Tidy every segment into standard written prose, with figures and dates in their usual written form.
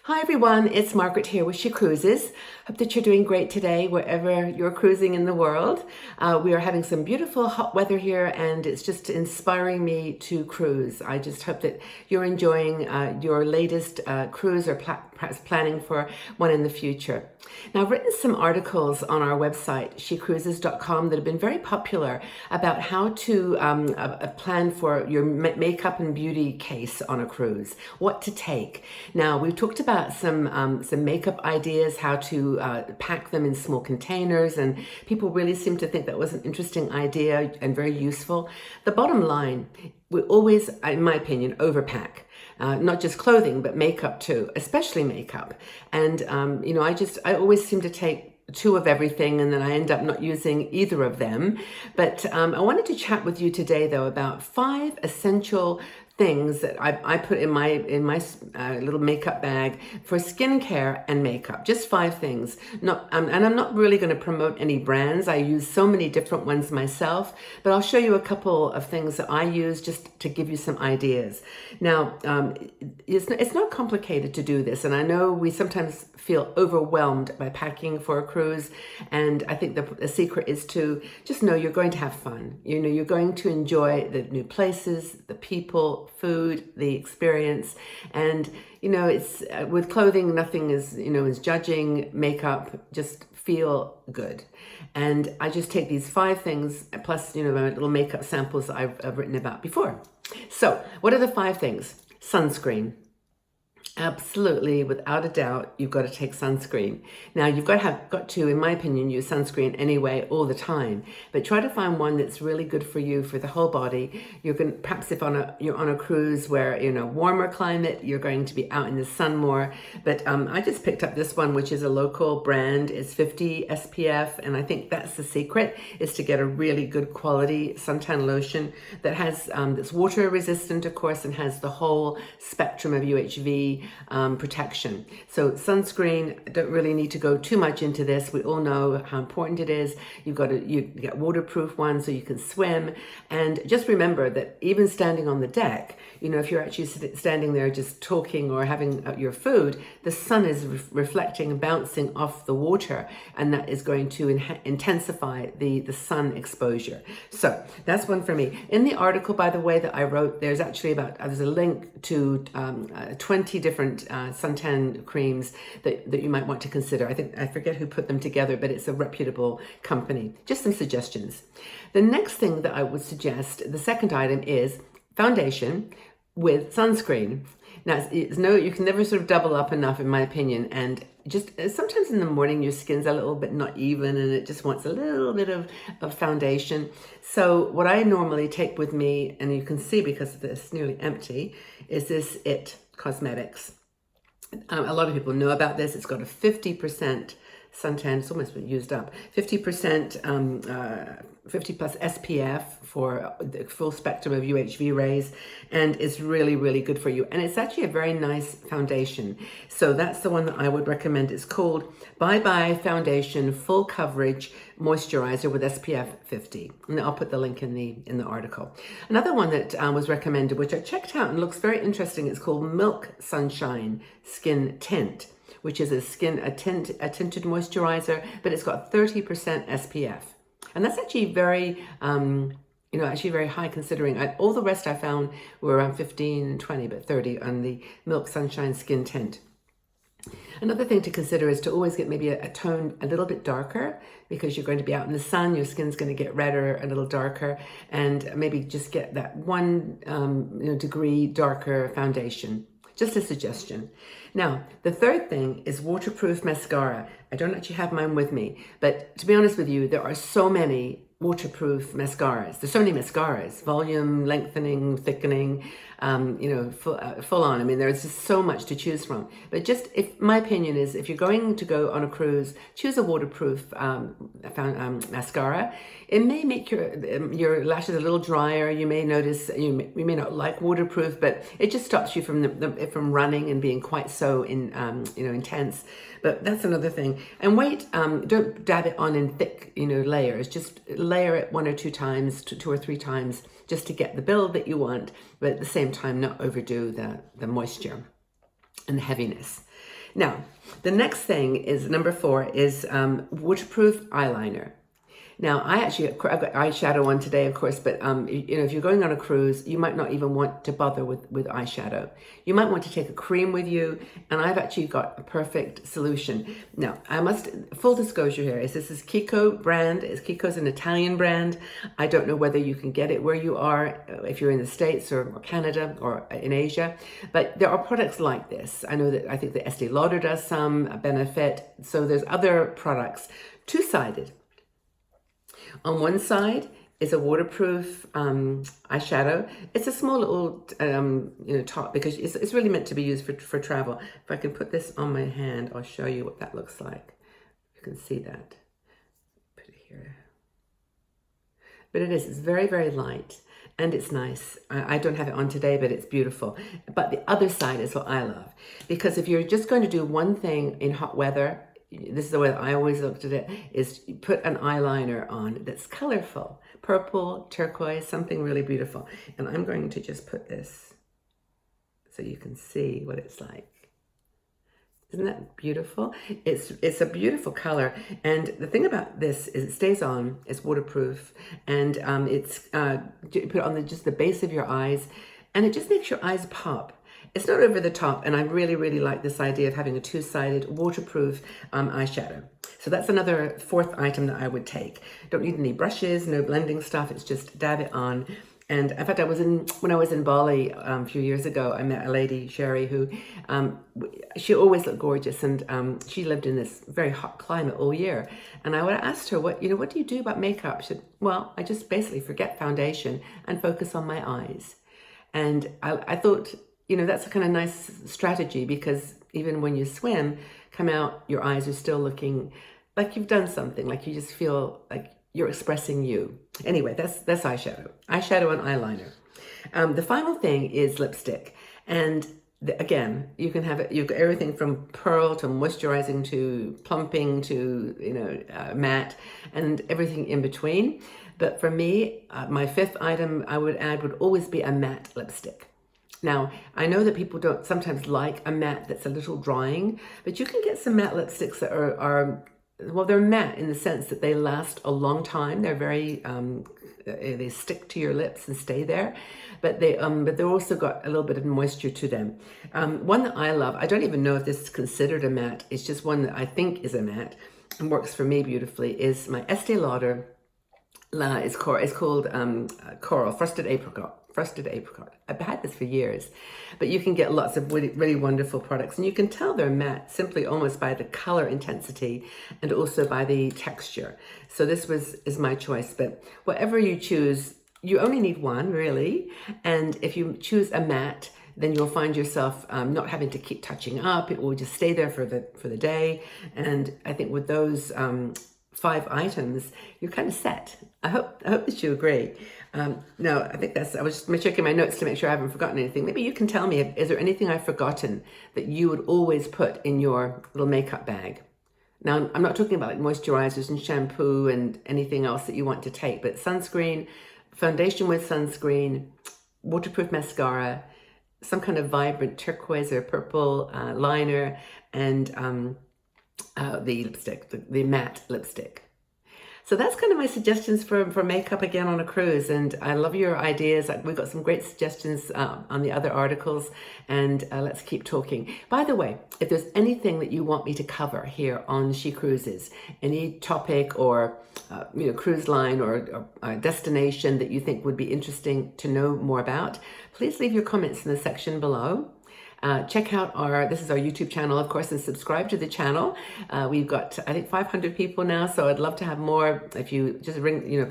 Hi everyone, it's Margaret here with She Cruises. Hope that you're doing great today wherever you're cruising in the world. We are having some beautiful hot weather here and it's just inspiring me to cruise. I just hope that you're enjoying your latest cruise or perhaps planning for one in the future. Now, I've written some articles on our website, shecruises.com, that have been very popular about how to plan for your makeup and beauty case on a cruise, what to take. Now, we've talked about some makeup ideas, how to pack them in small containers, and people really seem to think that was an interesting idea and very useful. The bottom line, we always, in my opinion, overpack. Not just clothing, but makeup too, especially makeup. And, I always seem to take two of everything and then I end up not using either of them. But I wanted to chat with you today, though, about 5 essential things that I put in my little makeup bag for skincare and makeup. Just 5 things. And I'm not really going to promote any brands. I use so many different ones myself, but I'll show you a couple of things that I use just to give you some ideas. Now, it's not complicated to do this, and I know we sometimes feel overwhelmed by packing for a cruise, and I think the secret is to just know you're going to have fun. You know, you're going to enjoy the new places, the people, food, the experience. And it's with clothing, nothing is judging. Makeup, just feel good. And I just take these 5 things plus my little makeup samples that I've written about before. So what are the 5 things? Sunscreen. Absolutely, without a doubt, you've got to take sunscreen. Now, you've got to, in my opinion, use sunscreen anyway, all the time. But try to find one that's really good for you, for the whole body. Perhaps if you're on a cruise where warmer climate, you're going to be out in the sun more. But I just picked up this one, which is a local brand. It's 50 SPF, and I think that's the secret, is to get a really good quality suntan lotion that has that's water resistant, of course, and has the whole spectrum of UHV protection. So sunscreen, don't really need to go too much into this. We all know how important it is. You get waterproof ones so you can swim. And just remember that even standing on the deck, if you're actually standing there just talking or having your food, the sun is reflecting and bouncing off the water, and that is going to intensify the sun exposure. So that's one for me. In the article, by the way, that I wrote, there's a link to 20 different suntan creams that you might want to consider. I forget who put them together, but it's a reputable company. Just some suggestions. The next thing that I would suggest, the second item, is foundation with sunscreen. Now, you can never sort of double up enough, in my opinion, and just sometimes in the morning your skin's a little bit not even and it just wants a little bit of foundation. So what I normally take with me, and you can see because it's nearly empty, is this IT Cosmetics. A lot of people know about this. It's got a 50% suntan, it's almost been used up, 50% 50 plus SPF for the full spectrum of UHV rays, and it's really, really good for you. And it's actually a very nice foundation. So that's the one that I would recommend. It's called Bye Bye Foundation Full Coverage Moisturizer with SPF 50. And I'll put the link in the article. Another one that was recommended, which I checked out and looks very interesting, it's called Milk Sunshine Skin Tint, which is a tinted moisturizer, but it's got 30% SPF. And that's actually very, very high considering all the rest I found were around 15 and 20, but 30 on the Milk Sunshine Skin Tint. Another thing to consider is to always get maybe a tone a little bit darker, because you're going to be out in the sun, your skin's going to get redder, a little darker, and maybe just get that 1 degree darker foundation. Just a suggestion. Now, the third thing is waterproof mascara. I don't actually have mine with me, but to be honest with you, there are so many waterproof mascaras. There's so many mascaras, volume, lengthening, thickening, full on. I mean, there's just so much to choose from. But my opinion is, if you're going to go on a cruise, choose a waterproof mascara. It may make your lashes a little drier. You may notice you may not like waterproof, but it just stops you from running and being quite so intense. But that's another thing. And don't dab it on in thick layers. Just layer it 1 or 2 times, 2 or 3 times, just to get the build that you want, but at the same time not overdo the moisture. and heaviness. Now, the next thing is number 4 is waterproof eyeliner. Now, I've got eyeshadow on today, of course, but if you're going on a cruise, you might not even want to bother with eyeshadow. You might want to take a cream with you, and I've actually got a perfect solution. Now, full disclosure here, this is Kiko brand. Kiko's an Italian brand. I don't know whether you can get it where you are, if you're in the States or Canada or in Asia, but there are products like this. I think the Estee Lauder does some, Benefit. So there's other products, two-sided. On one side is a waterproof eyeshadow. It's a small little top because it's really meant to be used for travel. If I can put this on my hand, I'll show you what that looks like. You can see that. Put it here. But it's very, very light and it's nice. I don't have it on today, but it's beautiful. But the other side is what I love, because if you're just going to do one thing in hot weather, this is the way I always looked at it, is you put an eyeliner on that's colorful, purple, turquoise, something really beautiful. And I'm going to just put this so you can see what it's like. Isn't that beautiful? It's a beautiful color. And the thing about this is it stays on, it's waterproof, and you put it on just the base of your eyes, and it just makes your eyes pop. It's not over the top, and I really, really like this idea of having a two-sided waterproof eyeshadow. So that's another 4th item that I would take. Don't need any brushes, no blending stuff. It's just dab it on. And in fact, when I was in Bali a few years ago, I met a lady, Sherry, who she always looked gorgeous, and she lived in this very hot climate all year. And I would ask her, what do you do about makeup? She said, well, I just basically forget foundation and focus on my eyes. And I thought, that's a kind of nice strategy, because even when you swim, come out, your eyes are still looking like you've done something, like you just feel like you're expressing you. Anyway, that's eyeshadow and eyeliner. The final thing is lipstick. And again, you can have it, you've got everything from pearl to moisturizing to plumping to, matte, and everything in between. But for me, my 5th item I would add would always be a matte lipstick. Now, I know that people don't sometimes like a matte that's a little drying, but you can get some matte lipsticks that they're matte in the sense that they last a long time. They're very, they stick to your lips and stay there, but they're also got a little bit of moisture to them. One that I love, I don't even know if this is considered a matte, it's just one that I think is a matte and works for me beautifully, is my Estee Lauder. It's called Coral, Frosted Apricot. I've had this for years, but you can get lots of really, really wonderful products, and you can tell they're matte simply almost by the color intensity and also by the texture. So this is my choice, but whatever you choose, you only need one really. And if you choose a matte, then you'll find yourself not having to keep touching up. It will just stay there for the day. And I think with those 5 items, you're kind of set. I hope that you agree. No, I think I was just checking my notes to make sure I haven't forgotten anything. Maybe you can tell me, is there anything I've forgotten that you would always put in your little makeup bag? Now, I'm not talking about like moisturizers and shampoo and anything else that you want to take, but sunscreen, foundation with sunscreen, waterproof mascara, some kind of vibrant turquoise or purple liner, and the lipstick, the matte lipstick. So that's kind of my suggestions for makeup again on a cruise, and I love your ideas. We've got some great suggestions on the other articles, and let's keep talking. By the way, if there's anything that you want me to cover here on She Cruises, any topic or cruise line or destination that you think would be interesting to know more about, please leave your comments in the section below. Check out this is our YouTube channel, of course, and subscribe to the channel. We've got, I think, 500 people now, so I'd love to have more. If you just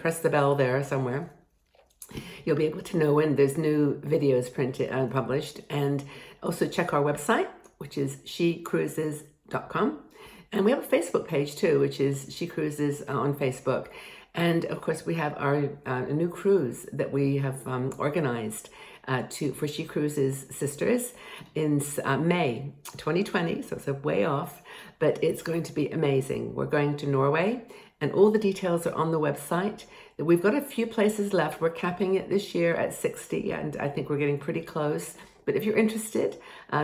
press the bell there somewhere, you'll be able to know when there's new videos printed and published. And also check our website, which is shecruises.com. And we have a Facebook page too, which is She Cruises on Facebook. And of course, we have our new cruise that we have organized for She Cruises Sisters in May 2020, so it's a way off, but it's going to be amazing. We're going to Norway, and all the details are on the website. We've got a few places left. We're capping it this year at 60, and I think we're getting pretty close. But if you're interested,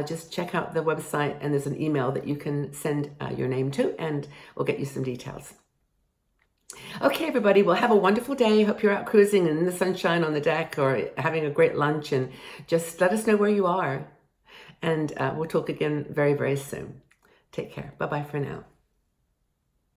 just check out the website, and there's an email that you can send your name to, and we'll get you some details. Okay, everybody, well, have a wonderful day. Hope you're out cruising in the sunshine on the deck or having a great lunch, and just let us know where you are. And we'll talk again very, very soon. Take care. Bye-bye for now.